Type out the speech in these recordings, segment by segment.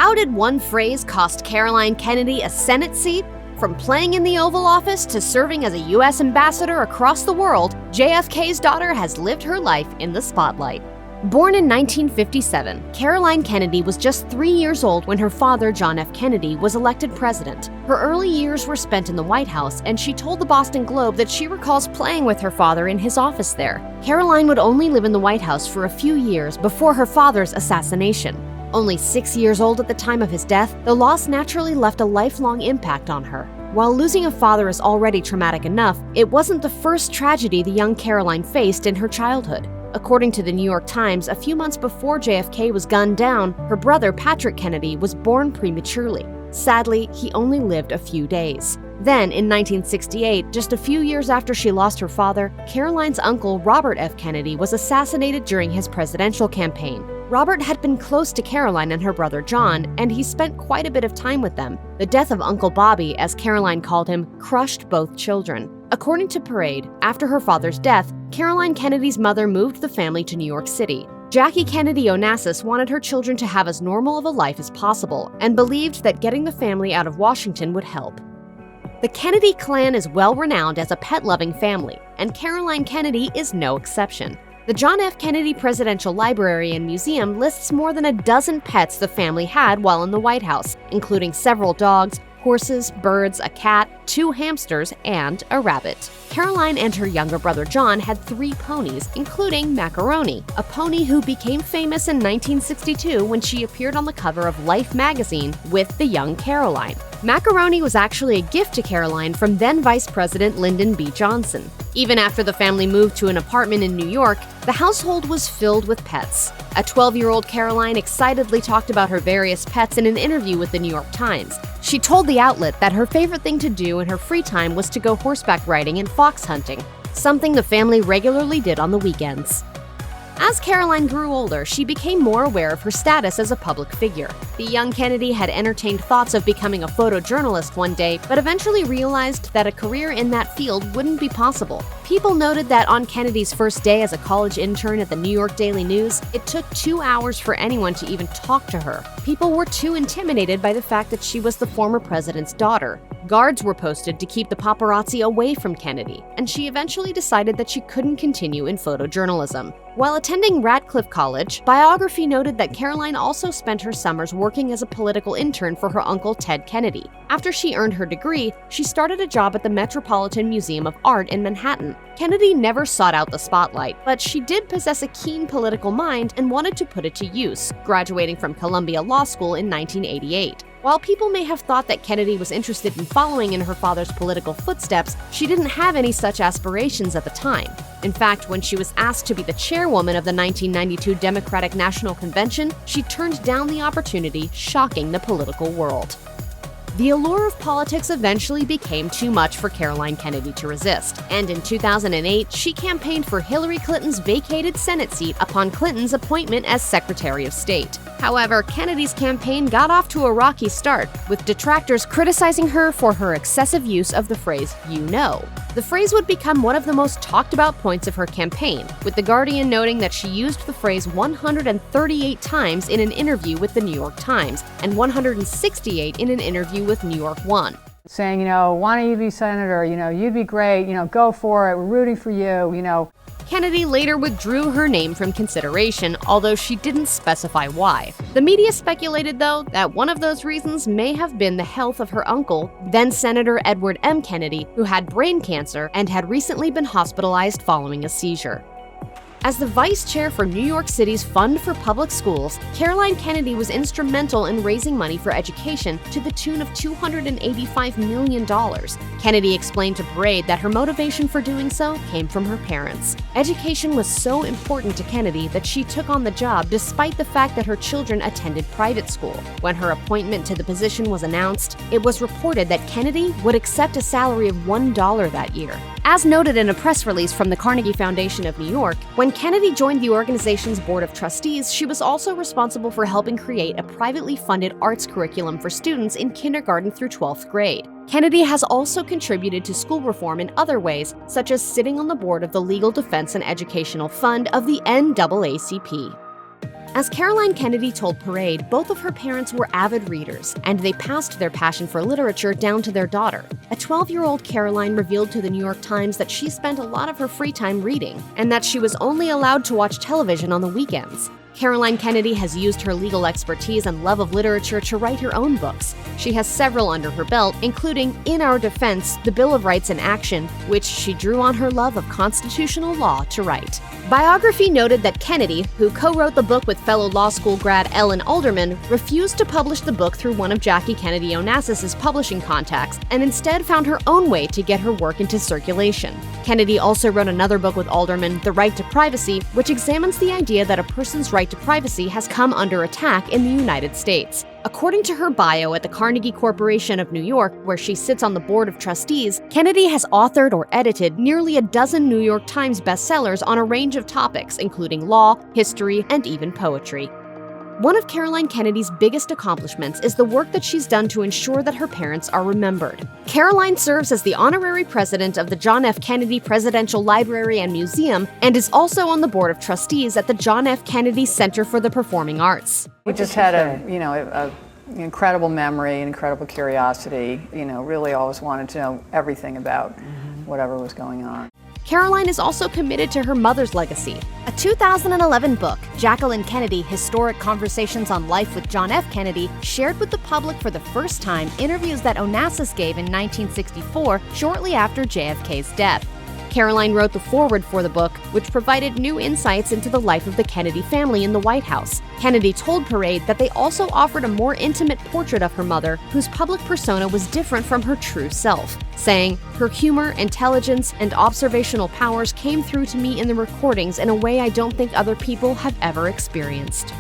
How did one phrase cost Caroline Kennedy a Senate seat? From playing in the Oval Office to serving as a U.S. ambassador across the world, JFK's daughter has lived her life in the spotlight. Born in 1957, Caroline Kennedy was just 3 years old when her father, John F. Kennedy, was elected president. Her early years were spent in the White House, and she told the Boston Globe that she recalls playing with her father in his office there. Caroline would only live in the White House for a few years before her father's assassination. Only 6 years old at the time of his death, the loss naturally left a lifelong impact on her. While losing a father is already traumatic enough, it wasn't the first tragedy the young Caroline faced in her childhood. According to the New York Times, a few months before JFK was gunned down, her brother Patrick Kennedy was born prematurely. Sadly, he only lived a few days. Then, in 1968, just a few years after she lost her father, Caroline's uncle Robert F. Kennedy was assassinated during his presidential campaign. Robert had been close to Caroline and her brother John, and he spent quite a bit of time with them. The death of Uncle Bobby, as Caroline called him, crushed both children. According to Parade, after her father's death, Caroline Kennedy's mother moved the family to New York City. Jackie Kennedy Onassis wanted her children to have as normal of a life as possible and believed that getting the family out of Washington would help. The Kennedy clan is well renowned as a pet-loving family, and Caroline Kennedy is no exception. The John F. Kennedy Presidential Library and Museum lists more than a dozen pets the family had while in the White House, including several dogs, horses, birds, a cat, 2 hamsters, and a rabbit. Caroline and her younger brother John had 3 ponies, including Macaroni, a pony who became famous in 1962 when she appeared on the cover of Life magazine with the young Caroline. Macaroni was actually a gift to Caroline from then Vice President Lyndon B. Johnson. Even after the family moved to an apartment in New York, the household was filled with pets. A 12-year-old Caroline excitedly talked about her various pets in an interview with the New York Times. She told the outlet that her favorite thing to do in her free time was to go horseback riding and fox hunting, something the family regularly did on the weekends. As Caroline grew older, she became more aware of her status as a public figure. The young Kennedy had entertained thoughts of becoming a photojournalist one day, but eventually realized that a career in that field wouldn't be possible. People noted that on Kennedy's first day as a college intern at the New York Daily News, it took 2 hours for anyone to even talk to her. People were too intimidated by the fact that she was the former president's daughter. Guards were posted to keep the paparazzi away from Kennedy, and she eventually decided that she couldn't continue in photojournalism. While attending Radcliffe College, biography noted that Caroline also spent her summers working as a political intern for her uncle Ted Kennedy. After she earned her degree, she started a job at the Metropolitan Museum of Art in Manhattan. Kennedy never sought out the spotlight, but she did possess a keen political mind and wanted to put it to use, graduating from Columbia Law School in 1988. While people may have thought that Kennedy was interested in following in her father's political footsteps, she didn't have any such aspirations at the time. In fact, when she was asked to be the chairwoman of the 1992 Democratic National Convention, she turned down the opportunity, shocking the political world. The allure of politics eventually became too much for Caroline Kennedy to resist, and in 2008, she campaigned for Hillary Clinton's vacated Senate seat upon Clinton's appointment as Secretary of State. However, Kennedy's campaign got off to a rocky start, with detractors criticizing her for her excessive use of the phrase, "you know." The phrase would become one of the most talked about points of her campaign, with The Guardian noting that she used the phrase 138 times in an interview with the New York Times, and 168 in an interview with New York One. Saying, why don't you be senator, you'd be great, go for it, we're rooting for you, Kennedy later withdrew her name from consideration, although she didn't specify why. The media speculated, though, that one of those reasons may have been the health of her uncle, then Senator Edward M. Kennedy, who had brain cancer and had recently been hospitalized following a seizure. As the vice chair for New York City's Fund for Public Schools, Caroline Kennedy was instrumental in raising money for education to the tune of $285 million. Kennedy explained to Parade that her motivation for doing so came from her parents. Education was so important to Kennedy that she took on the job despite the fact that her children attended private school. When her appointment to the position was announced, it was reported that Kennedy would accept a salary of $1 that year. As noted in a press release from the Carnegie Foundation of New York, when Kennedy joined the organization's board of trustees, she was also responsible for helping create a privately funded arts curriculum for students in kindergarten through 12th grade. Kennedy has also contributed to school reform in other ways, such as sitting on the board of the Legal Defense and Educational Fund of the NAACP. As Caroline Kennedy told Parade, both of her parents were avid readers, and they passed their passion for literature down to their daughter. A 12-year-old Caroline revealed to the New York Times that she spent a lot of her free time reading, and that she was only allowed to watch television on the weekends. Caroline Kennedy has used her legal expertise and love of literature to write her own books. She has several under her belt, including In Our Defense, The Bill of Rights in Action, which she drew on her love of constitutional law to write. Biography noted that Kennedy, who co-wrote the book with fellow law school grad Ellen Alderman, refused to publish the book through one of Jackie Kennedy Onassis's publishing contacts and instead found her own way to get her work into circulation. Kennedy also wrote another book with Alderman, The Right to Privacy, which examines the idea that a person's right to privacy has come under attack in the United States. According to her bio at the Carnegie Corporation of New York, where she sits on the board of trustees, Kennedy has authored or edited nearly a dozen New York Times bestsellers on a range of topics, including law, history, and even poetry. One of Caroline Kennedy's biggest accomplishments is the work that she's done to ensure that her parents are remembered. Caroline serves as the honorary president of the John F. Kennedy Presidential Library and Museum and is also on the board of trustees at the John F. Kennedy Center for the Performing Arts. We just had an incredible memory, an incredible curiosity, really always wanted to know everything about whatever was going on. Caroline is also committed to her mother's legacy. A 2011 book, Jacqueline Kennedy: Historic Conversations on Life with John F. Kennedy, shared with the public for the first time interviews that Onassis gave in 1964, shortly after JFK's death. Caroline wrote the foreword for the book, which provided new insights into the life of the Kennedy family in the White House. Kennedy told Parade that they also offered a more intimate portrait of her mother, whose public persona was different from her true self, saying, "Her humor, intelligence, and observational powers came through to me in the recordings in a way I don't think other people have ever experienced."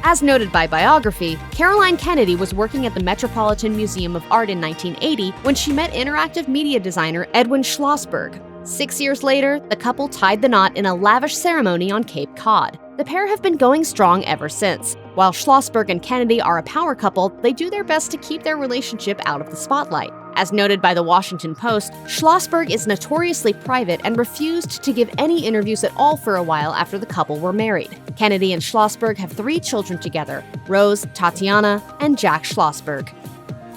As noted by biography, Caroline Kennedy was working at the Metropolitan Museum of Art in 1980 when she met interactive media designer Edwin Schlossberg. 6 years later, the couple tied the knot in a lavish ceremony on Cape Cod. The pair have been going strong ever since. While Schlossberg and Kennedy are a power couple, they do their best to keep their relationship out of the spotlight. As noted by the Washington Post, Schlossberg is notoriously private and refused to give any interviews at all for a while after the couple were married. Kennedy and Schlossberg have 3 children together: Rose, Tatiana, and Jack Schlossberg.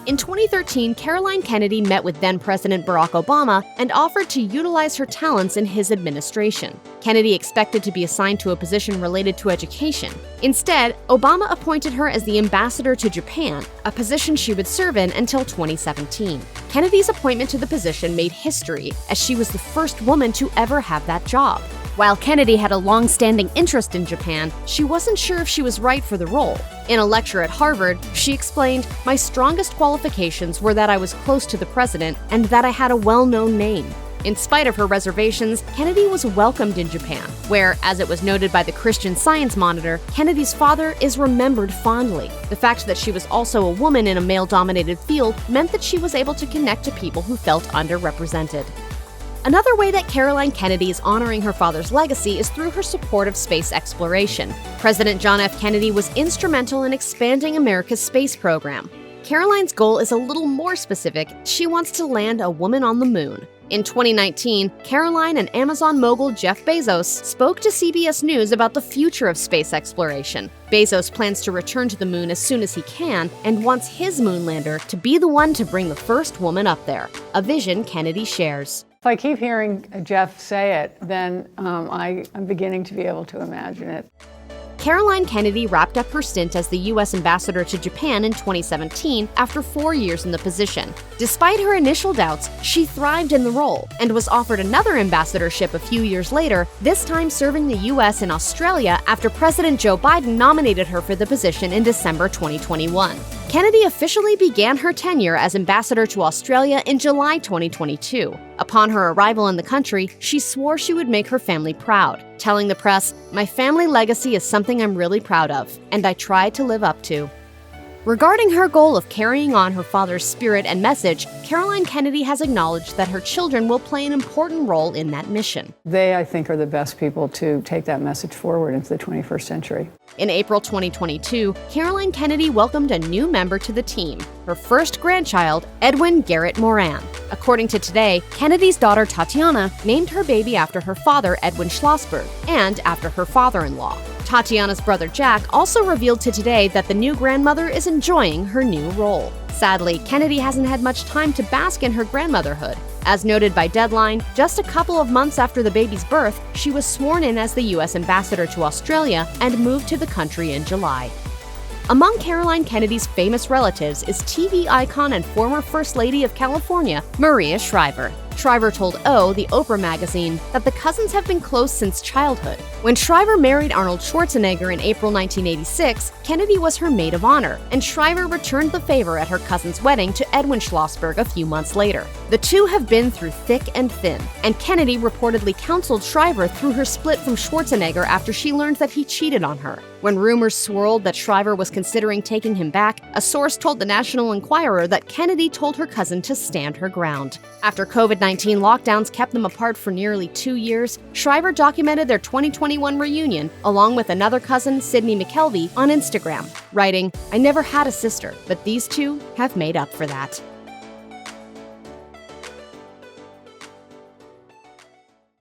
In 2013, Caroline Kennedy met with then-President Barack Obama and offered to utilize her talents in his administration. Kennedy expected to be assigned to a position related to education. Instead, Obama appointed her as the ambassador to Japan, a position she would serve in until 2017. Kennedy's appointment to the position made history, as she was the first woman to ever have that job. While Kennedy had a long-standing interest in Japan, she wasn't sure if she was right for the role. In a lecture at Harvard, she explained, "My strongest qualifications were that I was close to the president and that I had a well-known name." In spite of her reservations, Kennedy was welcomed in Japan, where, as it was noted by the Christian Science Monitor, Kennedy's father is remembered fondly. The fact that she was also a woman in a male-dominated field meant that she was able to connect to people who felt underrepresented. Another way that Caroline Kennedy is honoring her father's legacy is through her support of space exploration. President John F. Kennedy was instrumental in expanding America's space program. Caroline's goal is a little more specific. She wants to land a woman on the moon. In 2019, Caroline and Amazon mogul Jeff Bezos spoke to CBS News about the future of space exploration. Bezos plans to return to the moon as soon as he can and wants his moon lander to be the one to bring the first woman up there, a vision Kennedy shares. If I keep hearing Jeff say it, then I'm beginning to be able to imagine it. Caroline Kennedy wrapped up her stint as the U.S. ambassador to Japan in 2017 after 4 years in the position. Despite her initial doubts, she thrived in the role and was offered another ambassadorship a few years later, this time serving the U.S. in Australia after President Joe Biden nominated her for the position in December 2021. Kennedy officially began her tenure as ambassador to Australia in July 2022. Upon her arrival in the country, she swore she would make her family proud, telling the press, "My family legacy is something I'm really proud of, and I try to live up to." Regarding her goal of carrying on her father's spirit and message, Caroline Kennedy has acknowledged that her children will play an important role in that mission. They, I think, are the best people to take that message forward into the 21st century. In April 2022, Caroline Kennedy welcomed a new member to the team. her first grandchild, Edwin Garrett Moran. According to Today, Kennedy's daughter Tatiana named her baby after her father, Edwin Schlossberg, and after her father-in-law. Tatiana's brother Jack also revealed to Today that the new grandmother is enjoying her new role. Sadly, Kennedy hasn't had much time to bask in her grandmotherhood. As noted by Deadline, just a couple of months after the baby's birth, she was sworn in as the U.S. ambassador to Australia and moved to the country in July. Among Caroline Kennedy's famous relatives is TV icon and former First Lady of California, Maria Shriver. Shriver told O, the Oprah magazine, that the cousins have been close since childhood. When Shriver married Arnold Schwarzenegger in April 1986, Kennedy was her maid of honor, and Shriver returned the favor at her cousin's wedding to Edwin Schlossberg a few months later. The two have been through thick and thin, and Kennedy reportedly counseled Shriver through her split from Schwarzenegger after she learned that he cheated on her. When rumors swirled that Shriver was considering taking him back, a source told the National Enquirer that Kennedy told her cousin to stand her ground. After COVID-19 lockdowns kept them apart for nearly 2 years, Shriver documented their 2021 reunion along with another cousin, Sydney McKelvey, on Instagram, writing, "I never had a sister, but these two have made up for that."